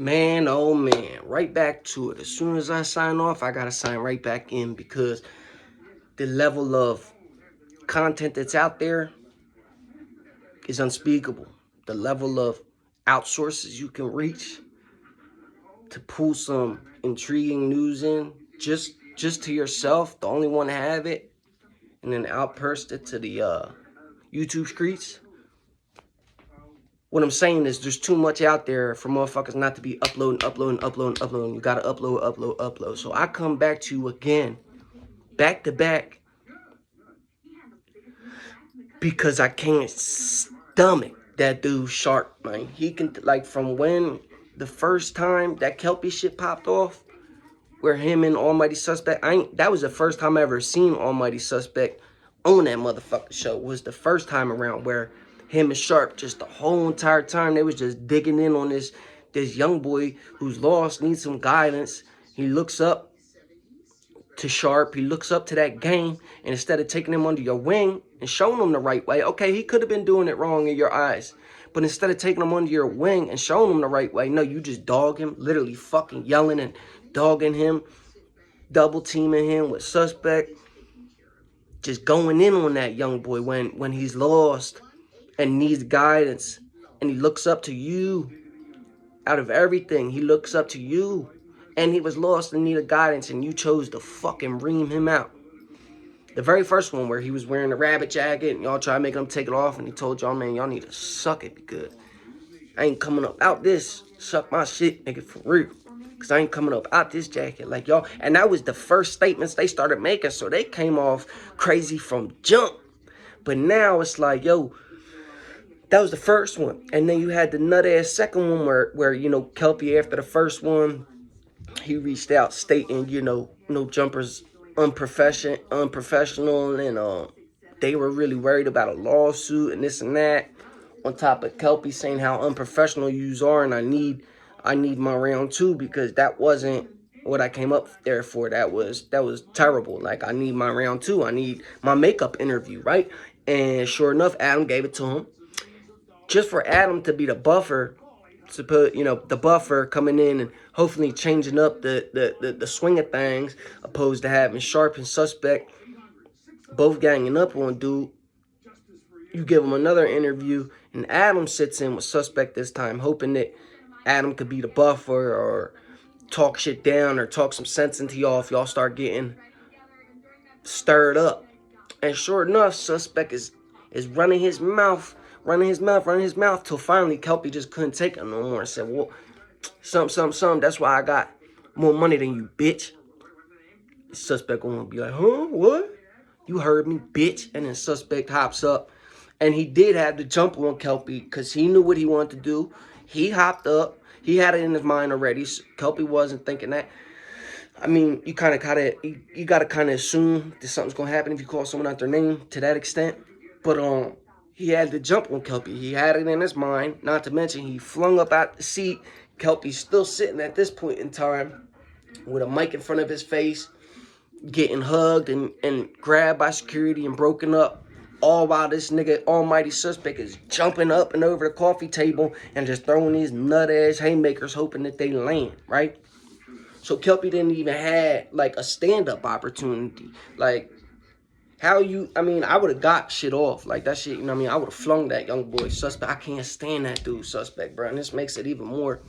Man, oh man, right back to it. As soon as I sign off, I gotta sign right back in because the level of content that's out there is unspeakable. The level of outsources you can reach to pull some intriguing news in just to yourself, the only one to have it, and then outburst it to the YouTube streets. What I'm saying is there's too much out there for motherfuckers not to be uploading. You gotta upload. So I come back to you again, back to back, because I can't stomach that dude Sharp, man. He can, like, from when the first time that Kelpie shit popped off, where him and Almighty Suspect, that was the first time I ever seen Almighty Suspect on that motherfucking show. Was the first time around where him and Sharp, just the whole entire time, they was just digging in on this young boy who's lost, needs some guidance. He looks up to Sharp, he looks up to that game, and instead of taking him under your wing and showing him the right way, okay, he could have been doing it wrong in your eyes, but instead of taking him under your wing and showing him the right way, no, you just dog him, literally fucking yelling and dogging him, double teaming him with Suspect, just going in on that young boy when he's lost and needs guidance, and he looks up to you. Out of everything, he looks up to you, and he was lost and needed guidance, and you chose to fucking ream him out. The very first one where he was wearing the rabbit jacket and y'all try to make him take it off, and he told y'all, man, y'all need to suck it because I ain't coming up out this. Suck my shit, nigga, for real. Because I ain't coming up out this jacket like y'all. And that was the first statements they started making, so they came off crazy from jump. But now it's like, yo, that was the first one. And then you had the nut-ass second one where you know, Kelpie, after the first one, he reached out stating, you know, no jumpers unprofessional, and they were really worried about a lawsuit and this and that. On top of Kelpie saying how unprofessional yous are, and I need my round two because that wasn't what I came up there for. That was terrible. Like, I need my round two. I need my makeup interview, right? And sure enough, Adam gave it to him. Just for Adam to be the buffer, to put, you know, the buffer coming in and hopefully changing up the swing of things, opposed to having Sharp and Suspect both ganging up on dude. You give him another interview, and Adam sits in with Suspect this time, hoping that Adam could be the buffer or talk shit down or talk some sense into y'all if y'all start getting stirred up. And sure enough, Suspect is running his mouth till finally Kelpie just couldn't take it no more and said, well, some, that's why I got more money than you, bitch. Suspect gonna be like, huh, what? You heard me, bitch. And then Suspect hops up, and he did have the jump on Kelpie because he knew what he wanted to do. He hopped up. He had it in his mind already. Kelpie wasn't thinking that. I mean, you gotta kind of assume that something's gonna happen if you call someone out their name to that extent. But he had the jump on Kelpie. He had it in his mind. Not to mention, he flung up out the seat. Kelpie's still sitting at this point in time with a mic in front of his face, getting hugged and grabbed by security and broken up. All while this nigga Almighty Suspect is jumping up and over the coffee table and just throwing these nut-ass haymakers hoping that they land, right? So Kelpie didn't even have, like, a stand-up opportunity. Like, I would have got shit off. Like, that shit, you know what I mean? I would have flung that young boy Suspect. I can't stand that dude Suspect, bro. And this makes it even more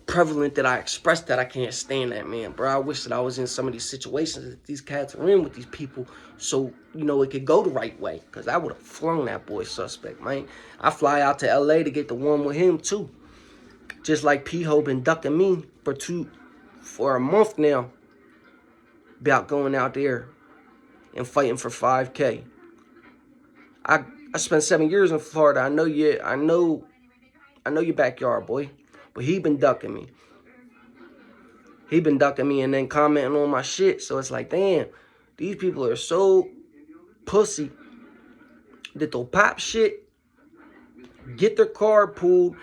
prevalent that I expressed that I can't stand that man, bro. I wish that I was in some of these situations that these cats are in with these people, so, you know, it could go the right way, because I would have flung that boy Suspect, man. I fly out to LA to get the one with him too, just like P-Ho been ducking me for a month now about going out there and fighting for 5K. I spent 7 years in Florida. I know your backyard, boy. But he been ducking me. He been ducking me and then commenting on my shit. So it's like, damn, these people are so pussy that they'll pop shit, get their car pulled,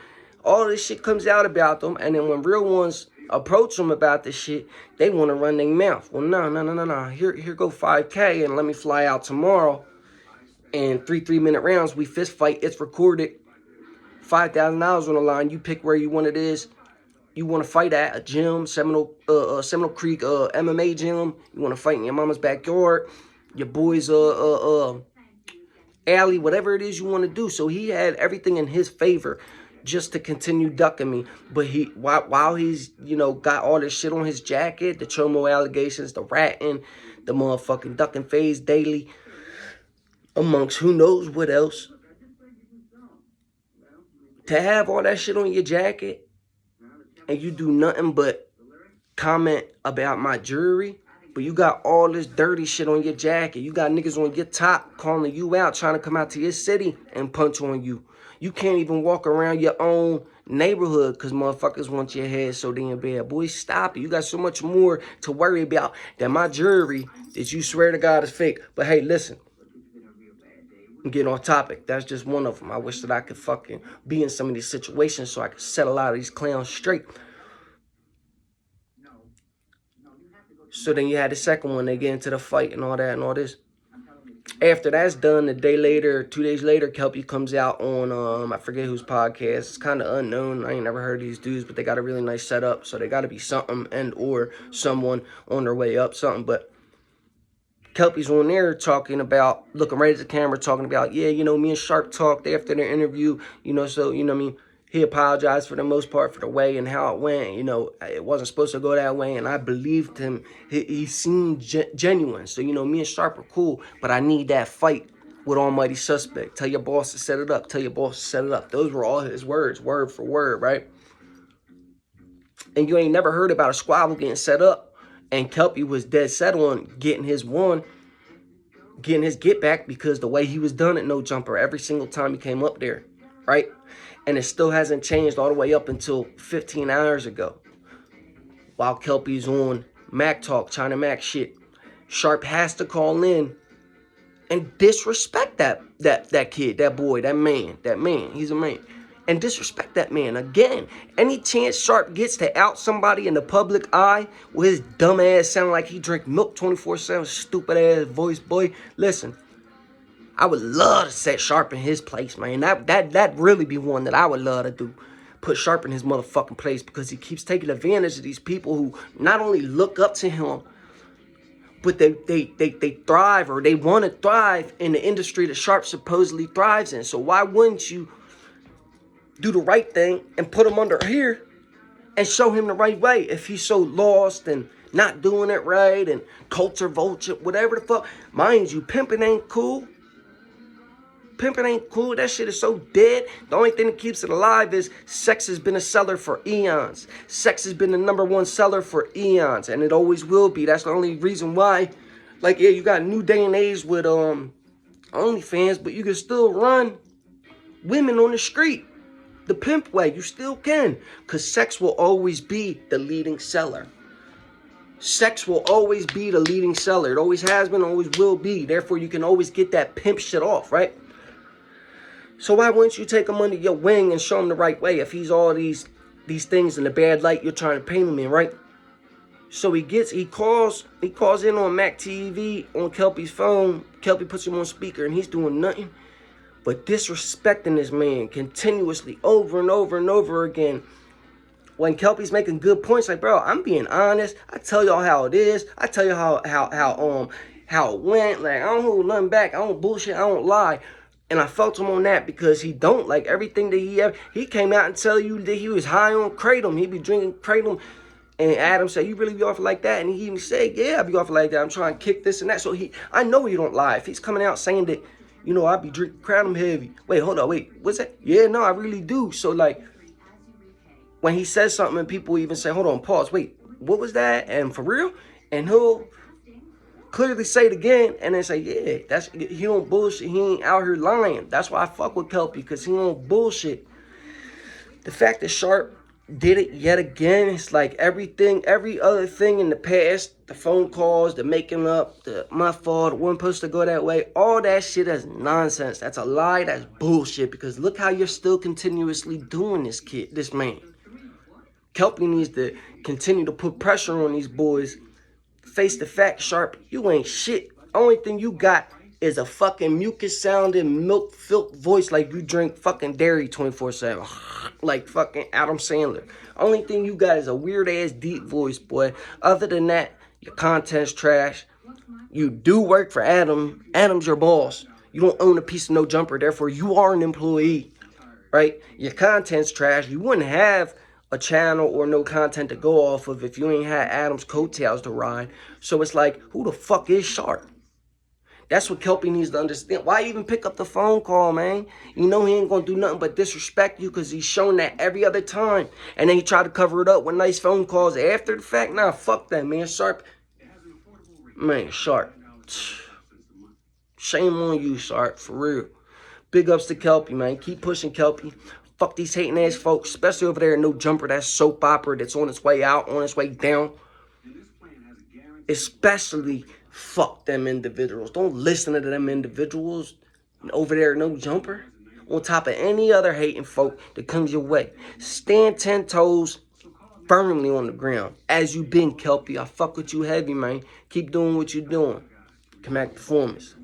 all this shit comes out about them, and then when real ones approach them about this shit, they want to run their mouth. Well, no. Here go 5K, and let me fly out tomorrow. And 3-minute rounds, we fist fight. It's recorded. $5,000 on the line. You pick where you want it is. You want to fight at a gym, Seminole Creek MMA gym. You want to fight in your mama's backyard, your boys alley, whatever it is you want to do. So he had everything in his favor just to continue ducking me. But he, while he's, you know, got all this shit on his jacket, the chomo allegations, the ratting, the motherfucking ducking phase daily, amongst who knows what else, to have all that shit on your jacket and you do nothing but comment about my jewelry, but you got all this dirty shit on your jacket. You got niggas on your top calling you out, trying to come out to your city and punch on you. You can't even walk around your own neighborhood because motherfuckers want your head so damn bad. Boy, stop it. You got so much more to worry about than my jewelry that you swear to God is fake. But hey, listen. Get on topic. That's just one of them. I wish that I could fucking be in some of these situations so I could set a lot of these clowns straight. So then you had the second one. They get into the fight and all that and all this. After that's done, a day later, 2 days later, Kelpie comes out on, I forget whose podcast. It's kind of unknown. I ain't never heard of these dudes, but they got a really nice setup. So they got to be something and or someone on their way up, something. But Kelpie's on there talking about, looking right at the camera, talking about, yeah, you know, me and Sharp talked after their interview, you know, so, you know what I mean, he apologized for the most part for the way and how it went. You know, it wasn't supposed to go that way, and I believed him. He seemed genuine. So, you know, me and Sharp are cool, but I need that fight with Almighty Suspect. Tell your boss to set it up. Tell your boss to set it up. Those were all his words, word for word, right? And you ain't never heard about a squabble getting set up. And Kelpie was dead set on getting his get back because the way he was done at No Jumper every single time he came up there, right? And it still hasn't changed all the way up until 15 hours ago. While Kelpie's on Mac Talk, China Mac shit, Sharp has to call in and disrespect that kid, that boy, that man. He's a man. And disrespect that man again. Any chance Sharp gets to out somebody in the public eye with his dumb ass sound like he drink milk 24/7, stupid ass voice, boy. Listen, I would love to set Sharp in his place, man. That really be one that I would love to do. Put Sharp in his motherfucking place because he keeps taking advantage of these people who not only look up to him, but they thrive, or they want to thrive in the industry that Sharp supposedly thrives in. So why wouldn't you do the right thing and put him under here and show him the right way if he's so lost and not doing it right and culture vulture, whatever the fuck. Mind you, pimping ain't cool. Pimping ain't cool. That shit is so dead. The only thing that keeps it alive is sex has been a seller for eons. Sex has been the #1 seller for eons, and it always will be. That's the only reason why. Like, yeah, you got new day and age with OnlyFans, but you can still run women on the street the pimp way. You still can, because sex will always be the leading seller. Sex will always be the leading seller. It always has been, always will be. Therefore, you can always get that pimp shit off, right? So why wouldn't you take him under your wing and show him the right way if he's all these things in the bad light you're trying to paint him in, right? So he calls in on Mac TV on Kelpie's phone. Kelpie puts him on speaker and he's doing nothing but disrespecting this man continuously over and over and over again. When Kelpie's making good points, like, bro, I'm being honest. I tell y'all how it is. I tell you how it went. Like, I don't hold nothing back. I don't bullshit. I don't lie. And I felt him on that because he don't like everything that he ever. He came out and tell you that he was high on kratom. He be drinking kratom. And Adam said, you really be off like that? And he even said, yeah, I be off like that. I'm trying to kick this and that. So I know he don't lie. If he's coming out saying that, you know, I be drinking kratom heavy. Wait, hold on, wait, what's that? Yeah, no, I really do. So like, when he says something and people even say, hold on, pause, wait, what was that? And for real? And he'll clearly say it again and then say, yeah, he don't bullshit. He ain't out here lying. That's why I fuck with Kelpie, because he don't bullshit. The fact that Sharp did it yet again, it's like every other thing in the past, the phone calls, the making up, my fault, it wasn't supposed to go that way, all that shit is nonsense. That's a lie, that's bullshit, because look how you're still continuously doing this man. Kelpie needs to continue to put pressure on these boys. Face the fact, Sharp, you ain't shit. Only thing you got is a fucking mucus sounding milk filled voice like you drink fucking dairy 24/7. Like fucking Adam Sandler. Only thing you got is a weird ass deep voice, boy. Other than that, your content's trash. You do work for Adam. Adam's your boss. You don't own a piece of no jumper, therefore you are an employee. Right? Your content's trash. You wouldn't have a channel or no content to go off of if you ain't had Adam's coattails to ride. So it's like, who the fuck is Sharp? That's what Kelpie needs to understand. Why even pick up the phone call, man? You know he ain't gonna do nothing but disrespect you because he's shown that every other time. And then he tried to cover it up with nice phone calls after the fact. Nah, fuck that, man. Sharp. Man, Sharp. Shame on you, Sharp, for real. Big ups to Kelpie, man. Keep pushing, Kelpie. Fuck these hating ass folks, especially over there in No Jumper, that soap opera that's on its way out, on its way down. Especially fuck them individuals. Don't listen to them individuals over there, No Jumper. On top of any other hating folk that comes your way. Stand 10 toes firmly on the ground. As you been, Kelpie. I fuck with you heavy, man. Keep doing what you're doing. Come back performance.